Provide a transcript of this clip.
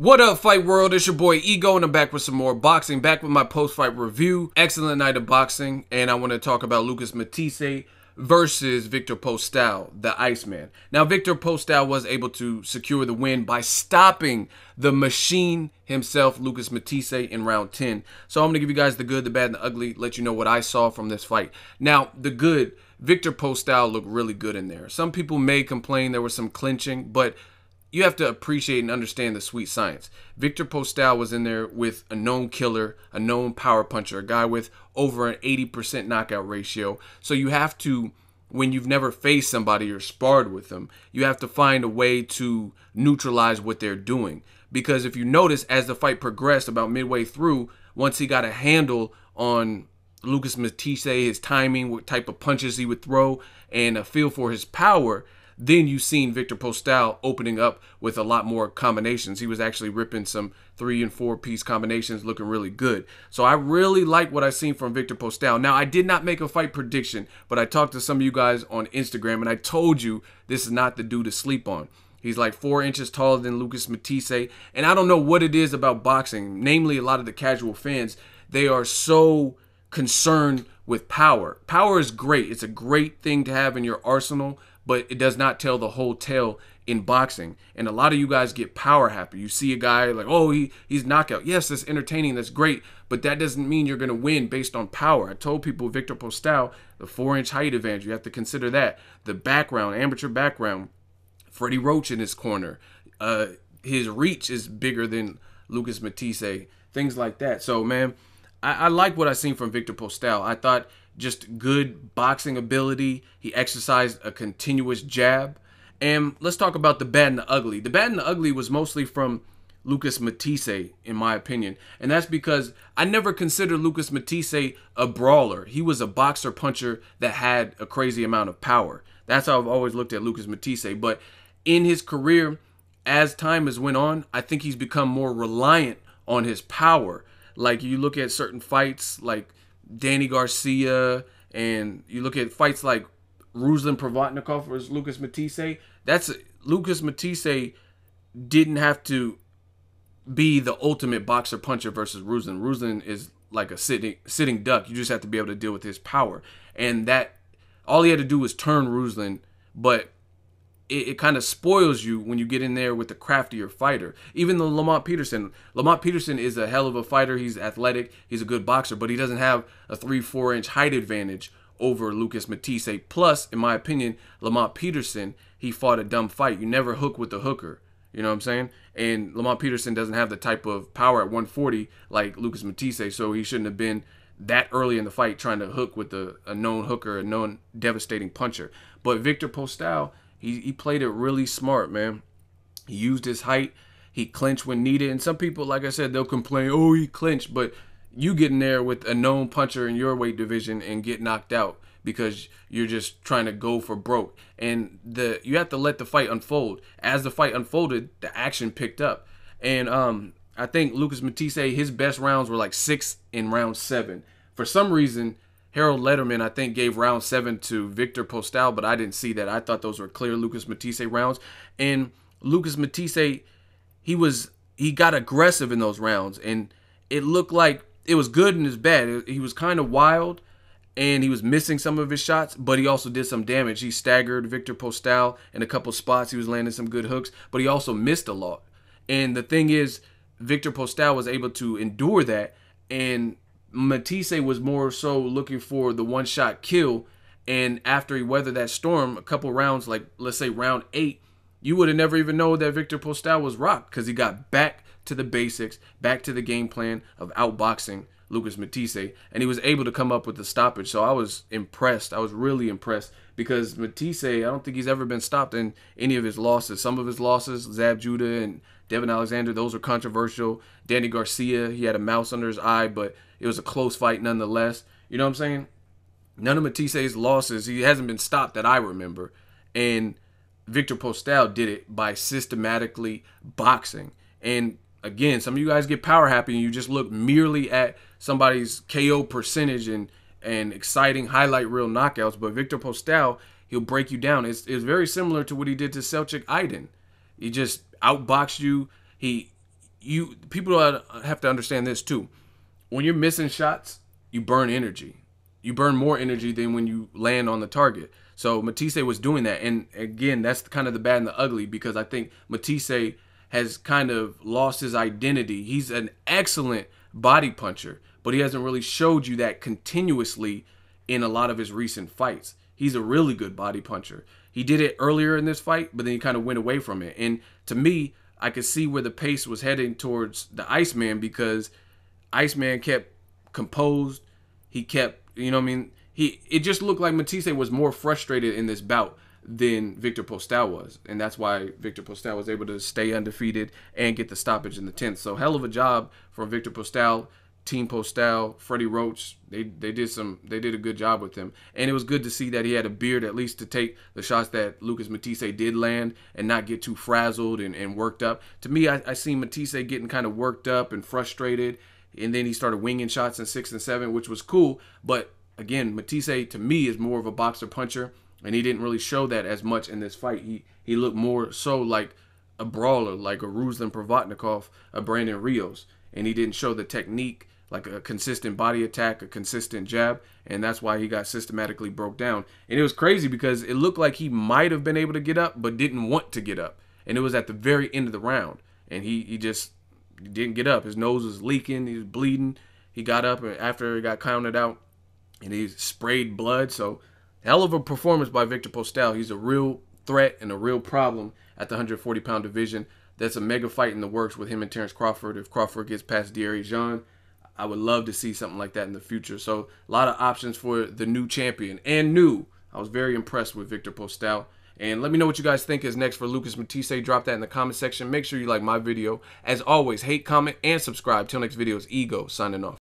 What up, Fight World? It's your boy Ego, and I'm back with some more boxing, back with my post-fight review. Excellent night of boxing, and I want to talk about Lucas Matthysse versus Viktor Postol, the Iceman. Now, Viktor Postol was able to secure the win by stopping the machine himself, Lucas Matthysse, in round 10. So I'm going to give you guys the good, the bad, and the ugly, let you know what I saw from this fight. Now, the good, Viktor Postol looked really good in there. Some people may complain there was some clinching, but you have to appreciate and understand the sweet science. Viktor Postol was in there with a known killer, a known power puncher, a guy with over an 80% knockout ratio. So you have to, when you've never faced somebody or sparred with them, you have to find a way to neutralize what they're doing. Because if you notice, as the fight progressed about midway through, once he got a handle on Lucas Matthysse, his timing, what type of punches he would throw, and a feel for his power, then you've seen Viktor Postol opening up with a lot more combinations. He was actually ripping some 3- and 4-piece combinations, looking really good. So I really like what I've seen from Viktor Postol. Now, I did not make a fight prediction, but I talked to some of you guys on Instagram, and I told you this is not the dude to sleep on. He's like 4 inches taller than Lucas Matthysse, and I don't know what it is about boxing. Namely, a lot of the casual fans, they are so concerned with power. Power is great. It's a great thing to have in your arsenal, but it does not tell the whole tale in boxing. And a lot of you guys get power happy. You see a guy like, oh, he's knockout. Yes, that's entertaining. That's great. But that doesn't mean you're going to win based on power. I told people Viktor Postol, the 4-inch height advantage, you have to consider that. The background, amateur background, Freddie Roach in his corner. His reach is bigger than Lucas Matthysse. Things like that. So, man, I like what I've seen from Viktor Postol. I thought just good boxing ability. He exercised a continuous jab. And let's talk about the bad and the ugly. The bad and the ugly was mostly from Lucas Matthysse, in my opinion. And that's because I never considered Lucas Matthysse a brawler. He was a boxer puncher that had a crazy amount of power. That's how I've always looked at Lucas Matthysse. But in his career, as time has went on, I think he's become more reliant on his power. Like you look at certain fights like Danny Garcia, and you look at fights like Ruslan Provodnikov versus Lucas Matthysse. That's Lucas Matthysse didn't have to be the ultimate boxer puncher versus Ruslan. Ruslan is like a sitting duck. You just have to be able to deal with his power, and that all he had to do was turn Ruslan, but it kind of spoils you when you get in there with the craftier fighter. Even though Lamont Peterson is a hell of a fighter. He's athletic. He's a good boxer, but he doesn't have a 3-4 inch height advantage over Lucas Matthysse. Plus, in my opinion, Lamont Peterson, he fought a dumb fight. You never hook with the hooker. You know what I'm saying? And Lamont Peterson doesn't have the type of power at 140 like Lucas Matthysse, so he shouldn't have been that early in the fight trying to hook with a known hooker, a known devastating puncher. But Viktor Postol, he played it really smart, man. He used his height. He clinched when needed. And some people, like I said, they'll complain, oh, he clinched. But you get in there with a known puncher in your weight division and get knocked out because you're just trying to go for broke. And you have to let the fight unfold. As the fight unfolded, the action picked up. And I think Lucas Matthysse, his best rounds were like 6 in round 7. For some reason, Harold Lederman, I think, gave round 7 to Viktor Postol, but I didn't see that. I thought those were clear Lucas Matthysse rounds. And Lucas Matthysse, he got aggressive in those rounds, and it looked like it was good and it was bad. He was kind of wild, and he was missing some of his shots, but he also did some damage. He staggered Viktor Postol in a couple spots. He was landing some good hooks, but he also missed a lot. And the thing is, Viktor Postol was able to endure that, and Matthysse was more so looking for the one-shot kill. And after he weathered that storm, a couple rounds, like let's say round 8, you would have never even known that Viktor Postol was rocked because he got back to the basics, back to the game plan of outboxing Lucas Matthysse, and he was able to come up with the stoppage. So I was impressed. I was really impressed because Matthysse, I don't think he's ever been stopped in any of his losses. Some of his losses, Zab Judah and Devin Alexander, those are controversial. Danny Garcia, he had a mouse under his eye, but it was a close fight nonetheless. You know what I'm saying? None of Matthisse's losses, he hasn't been stopped that I remember. And Viktor Postol did it by systematically boxing. And again, some of you guys get power happy and you just look merely at somebody's KO percentage and exciting highlight reel knockouts. But Viktor Postol, he'll break you down. It's very similar to what he did to Selçuk Aydin. He just outboxed you. people have to understand this too. When you're missing shots, you burn energy. You burn more energy than when you land on the target. So Matthysse was doing that. And again, that's kind of the bad and the ugly, because I think Matthysse has kind of lost his identity. He's an excellent body puncher, but he hasn't really showed you that continuously in a lot of his recent fights. He's a really good body puncher. He did it earlier in this fight, but then he kind of went away from it. And to me, I could see where the pace was heading towards the Iceman, because Iceman kept composed. He kept, you know what I mean? It just looked like Matthysse was more frustrated in this bout than Viktor Postol was. And that's why Viktor Postol was able to stay undefeated and get the stoppage in the 10th. So hell of a job from Viktor Postol, Team Postol, Freddie Roach. They did a good job with him. And it was good to see that he had a beard at least to take the shots that Lucas Matthysse did land and not get too frazzled and worked up. To me, I seen Matthysse getting kind of worked up and frustrated. And then he started winging shots in 6 and 7, which was cool. But again, Matthysse, to me, is more of a boxer puncher, and he didn't really show that as much in this fight. He looked more so like a brawler, like a Ruslan Provatnikov, a Brandon Rios, and he didn't show the technique, like a consistent body attack, a consistent jab, and that's why he got systematically broke down. And it was crazy because it looked like he might have been able to get up, but didn't want to get up. And it was at the very end of the round, and he just didn't get up. His nose was leaking, he was bleeding. He got up after he got counted out, and he sprayed blood. So hell of a performance by Viktor Postol. He's a real threat and a real problem at the 140-pound division. That's a mega fight in the works with him and Terrence Crawford. If Crawford gets past De'Aaron Jean, I would love to see something like that in the future. So a lot of options for the new champion. And I was very impressed with Viktor Postol. And let me know what you guys think is next for Lucas Matthysse. Drop that in the comment section. Make sure you like my video. As always, hate, comment, and subscribe. Till next video, it's Ego signing off.